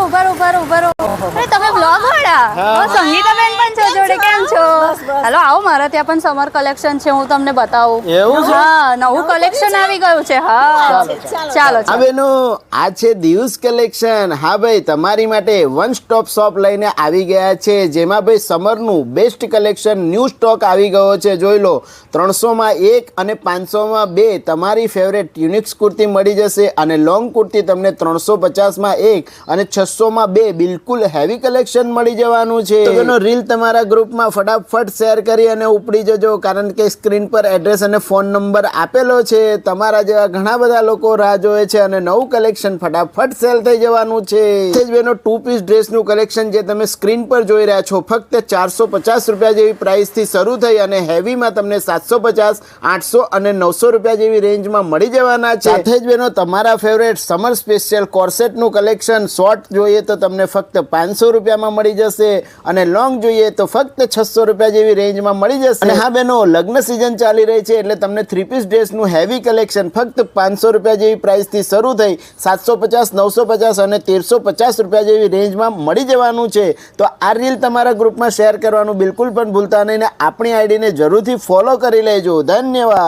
ઉભા અરે તમે બ્લોગ વાળા સંગીતાબેન પણ છો જોડે, કેમ છો? હેલો, આવો મારા ત્યાં પણ સમર કલેક્શન છે, હું તમને બતાવું. એવું છે? હા, નવું કલેક્શન આવી ગયું છે. હા, ચાલો. હા બેનો, આ છે દિવસ કલેક્શન. હા ભાઈ, તમારી માટે વન સ્ટોપ શોપ લઈને આવી ગયા છે, જેમાં ભાઈ સમરનું બેસ્ટ કલેક્શન ન્યૂ સ્ટોક આવી ગયો છે. જોઈ લો, 300માં 1 અને 500માં 2 તમારી ફેવરેટ યુનિક્સ કુર્તી મળી જશે, અને લોંગ કુર્તી તમને 350માં 1 અને 600માં 2 બિલકુલ હેવી કલેક્શન મળી જવાનું છે. તો બેનો, રીલ તમારા ગ્રુપમાં ફટાફટ શેર કરી અને ઉપડી જજો, કારણ કે સ્ક્રીન પર એડ્રેસ અને ફોન નંબર આપેલો છે. તમારા જેવા ઘણા બધા લોકો રાહ જોવે છે, અને નવું કલેક્શન ફટાફટ સેલ થઈ જવાનું છે. બેનો, 2 પીસ ડ્રેસનું કલેક્શન જે તમે સ્ક્રીન પર જોઈ રહ્યા છો, ફક્ત 450 રૂપિયા જેવી પ્રાઇસથી શરૂ થઈ અને હેવીમાં તમને 750, 800 અને 900 રૂપિયા જેવી રેન્જમાં મળી જવાના છે. સાથે જ બેનો, તમારા ફેવરેટ સમર સ્પેશિયલ કોર્સેટનું કલેક્શન શોર્ટ જોઈએ તો તમને ફક્ત 500 રૂપિયામાં મળી જશે, અને લોંગ જોઈએ તો ફક્ત 600 રૂપિયા જેવી રેન્જમાં મળી જશે. અને હા બેનો, લગ્ન સિઝન ચાલી રહી છે, એટલે તમને 3 પીસ ડ્રેસનું હેવી કલેક્શન ફક્ત 500 રૂપિયા જેવી પ્રાઇસથી શરૂ થઈ 750, 950 અને 1350 રૂપિયા જેવી રેન્જમાં મળી જવાનું છે. તો આ રીલ તમારા ગ્રુપમાં શેર કરવાનું બિલકુલ પણ ભૂલતા નહીં, ને આપણી આઈડીને જરૂરથી ફોલો કરી લેજો. ધન્યવાદ.